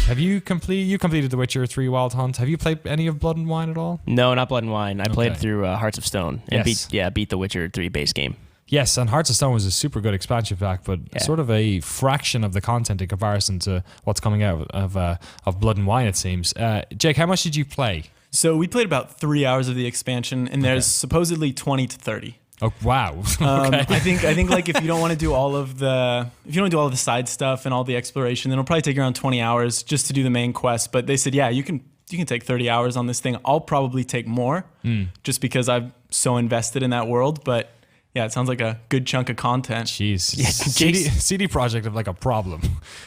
Have you completed The Witcher 3 Wild Hunt? Have you played any of Blood and Wine at all? No, not Blood and Wine. I played through Hearts of Stone and beat the Witcher 3 base game. Yes, and Hearts of Stone was a super good expansion pack, but sort of a fraction of the content in comparison to what's coming out of Blood and Wine, it seems. Jake, how much did you play? So we played about 3 hours of the expansion, and there's supposedly 20 to 30. Oh wow! Okay. I think like if you don't want to do all of the side stuff and all the exploration, then it'll probably take you around 20 hours just to do the main quest. But they said, yeah, you can take 30 hours on this thing. I'll probably take more, just because I'm so invested in that world. But yeah, it sounds like a good chunk of content. Jeez. Yeah, CD Projekt have like a problem.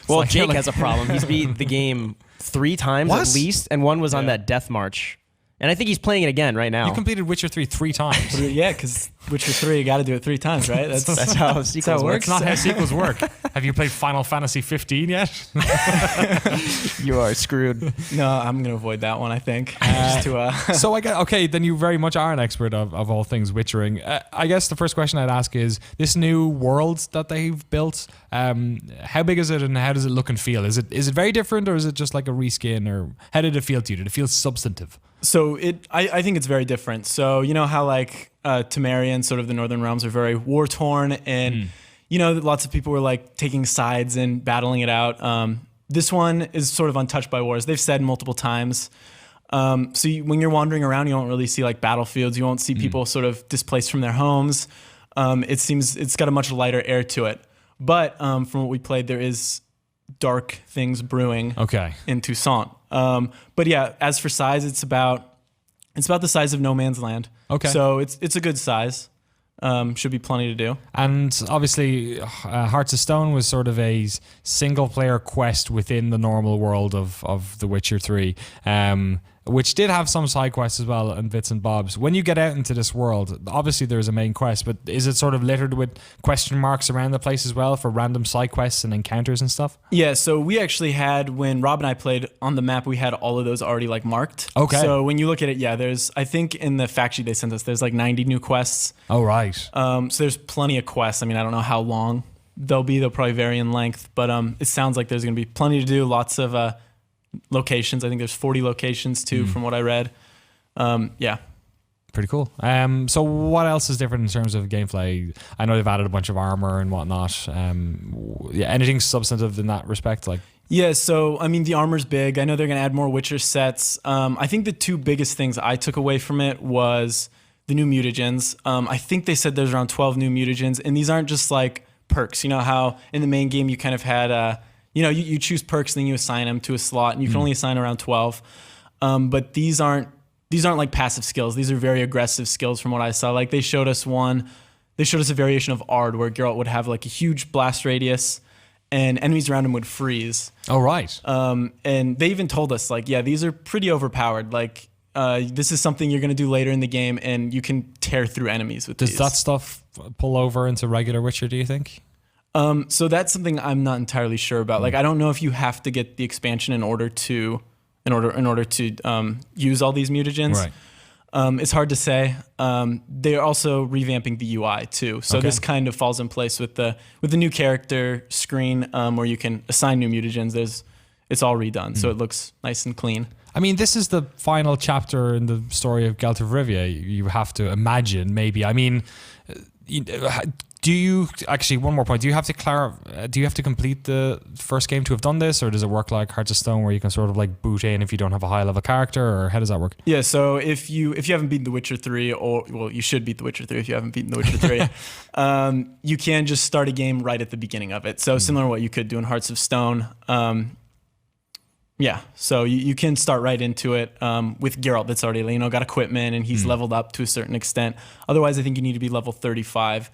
Well, like, Jake has a problem. He's beat the game 3 times at least, and one was on that death march. And I think he's playing it again right now. You completed Witcher 3 3 times. Yeah, because Witcher 3, you got to do it 3 times, right? That's how sequels work. That's not how sequels work. Have you played Final Fantasy 15 yet? You are screwed. No, I'm going to avoid that one, I think. So then you very much are an expert of all things Witchering. I guess the first question I'd ask is, this new world that they've built, how big is it and how does it look and feel? Is it very different, or is it just like a reskin, or how did it feel to you? Did it feel substantive? So I think it's very different. So you know how like Temerian, sort of the Northern Realms, are very war torn, and you know lots of people were like taking sides and battling it out. This one is sort of untouched by wars. They've said multiple times. So when you're wandering around, you don't really see like battlefields. You won't see people sort of displaced from their homes. It seems it's got a much lighter air to it. But from what we played, there is dark things brewing in Toussaint. But yeah, as for size, it's about the size of No Man's Land. Okay. So it's a good size. Should be plenty to do. And obviously, Hearts of Stone was sort of a single player quest within the normal world of The Witcher 3. Which did have some side quests as well and bits and bobs. When you get out into this world, obviously there's a main quest, but is it sort of littered with question marks around the place as well for random side quests and encounters and stuff? Yeah, so we actually had, when Rob and I played on the map, we had all of those already like marked. Okay. So when you look at it, there's, I think in the fact sheet they sent us, there's like 90 new quests. Oh, right. So there's plenty of quests. I mean, I don't know how long they'll be. They'll probably vary in length, but it sounds like there's going to be plenty to do, lots of locations. I think there's 40 locations too, from what I read. Yeah. Pretty cool. So what else is different in terms of gameplay? I know they've added a bunch of armor and whatnot. Anything substantive in that respect? Yeah, so I mean the armor's big. I know they're gonna add more Witcher sets. I think the 2 biggest things I took away from it was the new mutagens. I think they said there's around 12 new mutagens, and these aren't just like perks. You know how in the main game you kind of had you choose perks, then you assign them to a slot, and you can only assign around 12. But these aren't like passive skills. These are very aggressive skills from what I saw. Like they showed us a variation of Ard where Geralt would have like a huge blast radius and enemies around him would freeze. Oh, right. And they even told us like, yeah, these are pretty overpowered. Like this is something you're going to do later in the game, and you can tear through enemies with these. Does that stuff pull over into regular Witcher, do you think? So that's something I'm not entirely sure about. Like, I don't know if you have to get the expansion in order to use all these mutagens. Right. It's hard to say. They're also revamping the UI too. So this kind of falls in place with the new character screen, where you can assign new mutagens. It's all redone, so it looks nice and clean. I mean, this is the final chapter in the story of Geralt of Rivia. You have to imagine, maybe. I mean, do you actually? One more point. Do you have to complete the first game to have done this, or does it work like Hearts of Stone, where you can sort of like boot in if you don't have a high level character, or how does that work? Yeah. So if you haven't beaten The Witcher 3, you should beat The Witcher 3 if you haven't beaten The Witcher 3. You can just start a game right at the beginning of it. So similar to what you could do in Hearts of Stone. Yeah, so you can start right into it with Geralt that's already got equipment and he's leveled up to a certain extent. Otherwise, I think you need to be level 35.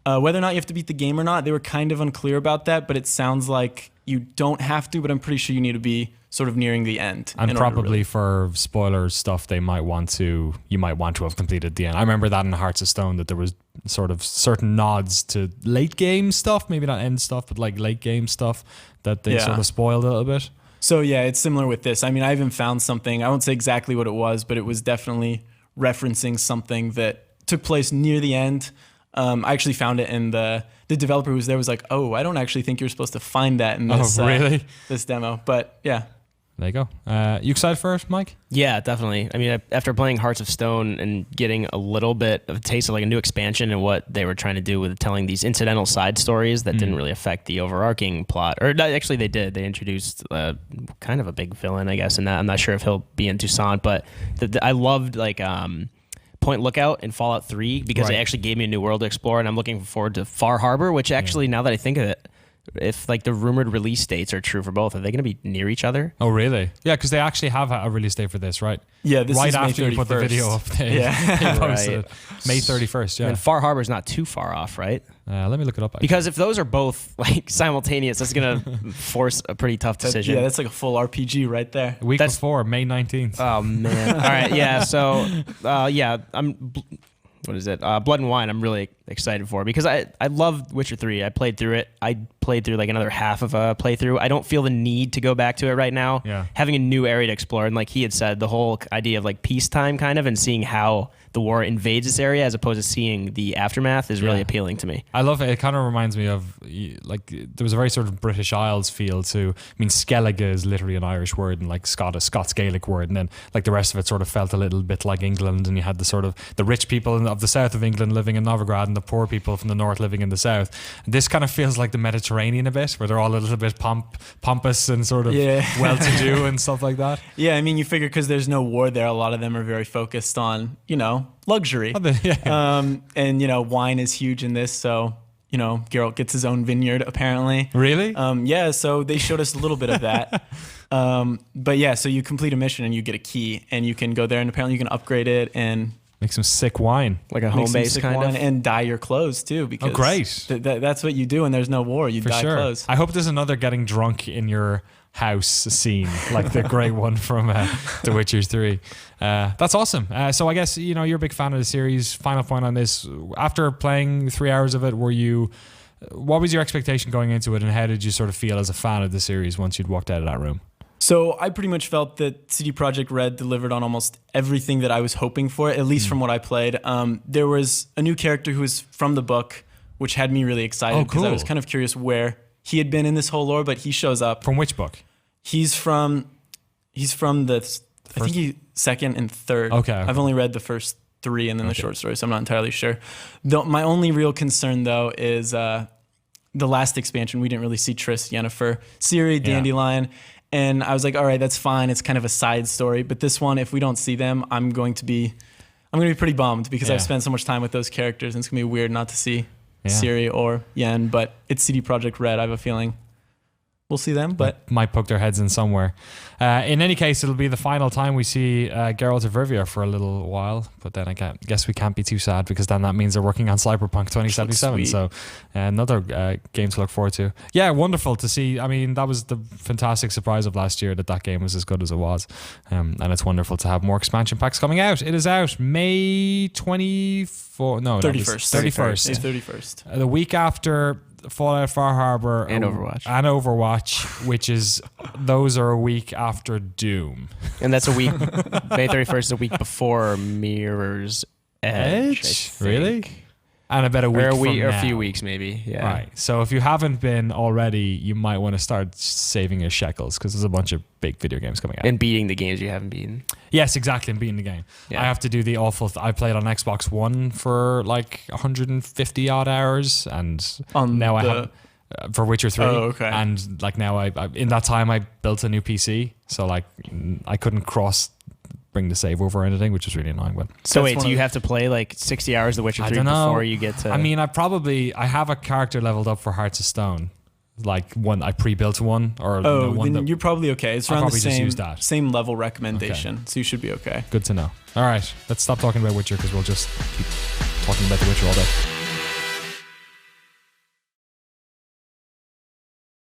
Whether or not you have to beat the game or not, they were kind of unclear about that, but it sounds like you don't have to, but I'm pretty sure you need to be sort of nearing the end. And probably for spoiler stuff, you might want to have completed the end. I remember that in Hearts of Stone, that there was sort of certain nods to late game stuff, maybe not end stuff, but like late game stuff that they sort of spoiled a little bit. So yeah, it's similar with this. I mean, I even found something, I won't say exactly what it was, but it was definitely referencing something that took place near the end. I actually found it, and the developer who was there was like, "Oh, I don't actually think you're supposed to find that in this really? This demo." But yeah, There you go. You excited for it, Mike? Yeah, definitely. I mean, after playing Hearts of Stone and getting a little bit of a taste of like a new expansion and what they were trying to do with telling these incidental side stories that didn't really affect the overarching plot, or actually they did. They introduced kind of a big villain, I guess, in that. I'm not sure if he'll be in Toussaint, but I loved like Point Lookout in Fallout 3 because it actually gave me a new world to explore, and I'm looking forward to Far Harbor, which actually, now that I think of it, if like the rumored release dates are true for both, are they going to be near each other? Oh, really? Yeah, because they actually have a release date for this, right? Yeah, this right is after May 31st. you put the video up. They posted it. May 31st. Yeah, and Far Harbor is not too far off, right? Let me look it up. Actually. Because if those are both like simultaneous, that's going to force a pretty tough decision. Yeah, that's like a full RPG right there. Week before, May 19th. Oh man! All right, yeah. So what is it? Blood and Wine. I'm really excited for because I love Witcher 3. I played through it. I played through like another half of a playthrough. I don't feel the need to go back to it right now. Yeah. Having a new area to explore, and like he had said, the whole idea of like peacetime kind of, and seeing how the war invades this area as opposed to seeing the aftermath is really appealing to me. I love it. It kind of reminds me of like there was a very sort of British Isles feel to. I mean, Skellige is literally an Irish word and like Scots Gaelic word, and then like the rest of it sort of felt a little bit like England, and you had the sort of the rich people of the south of England living in Novigrad and the poor people from the north living in the south. And this kind of feels like the Mediterranean a bit, where they're all a little bit pompous and sort of well-to-do and stuff like that. Yeah, I mean, you figure because there's no war there, a lot of them are very focused on, luxury. And, wine is huge in this. So, Geralt gets his own vineyard, apparently. Really? Yeah, so they showed us a little bit of that. But yeah, so you complete a mission and you get a key and you can go there and apparently you can upgrade it and make some sick wine. Like a home base kind of. And dye your clothes too. Because great. That's what you do when there's no war. You dye clothes. I hope there's another getting drunk in your house scene, like the great one from The Witcher 3. That's awesome. So I guess, you're a big fan of the series. Final point on this. After playing 3 hours of it, what was your expectation going into it, and how did you sort of feel as a fan of the series once you'd walked out of that room? So I pretty much felt that CD Projekt Red delivered on almost everything that I was hoping for, at least from what I played. There was a new character who was from the book, which had me really excited because I was kind of curious where he had been in this whole lore, but he shows up. From which book? He's from the I think he's second and third. Okay. I've only read the first 3 and then the short story, so I'm not entirely sure. My only real concern though is the last expansion. We didn't really see Triss, Yennefer, Ciri, Dandelion. And I was like, all right, that's fine. It's kind of a side story. But this one, if we don't see them, I'm going to be pretty bummed because I've spent so much time with those characters, and it's gonna be weird not to see Ciri or Yen. But it's CD Projekt Red. I have a feeling we'll see them, but might poke their heads in somewhere. In any case, it'll be the final time we see Geralt of Rivia for a little while. But then I guess we can't be too sad because then that means they're working on Cyberpunk 2077. So another game to look forward to. Yeah, wonderful to see. I mean, that was the fantastic surprise of last year that game was as good as it was. And it's wonderful to have more expansion packs coming out. It is out May 24th. No, 31st. 31st. The week after Fallout, Far Harbor, and Overwatch, which is those are a week after Doom, and that's a week. May 31st is a week before Mirror's Edge. Really? And about a week or from now. A few weeks maybe. Yeah. Right. So if you haven't been already, you might want to start saving your shekels because there's a bunch of big video games coming out. And beating the games you haven't beaten. Yes, exactly. And beating the game. Yeah. I have to do the awful. I played on Xbox One for like 150 odd hours, and now I have for Witcher 3. Oh, okay. And like now I in that time I built a new PC, so like I couldn't bring the save over or anything, which is really annoying. But so wait, do you have to play like 60 hours of The Witcher 3 before you get to... I mean, I have a character leveled up for Hearts of Stone. Like one, I pre-built one. Then you're probably okay. It's around the same level recommendation, okay. So you should be okay. Good to know. All right, let's stop talking about Witcher because we'll just keep talking about The Witcher all day.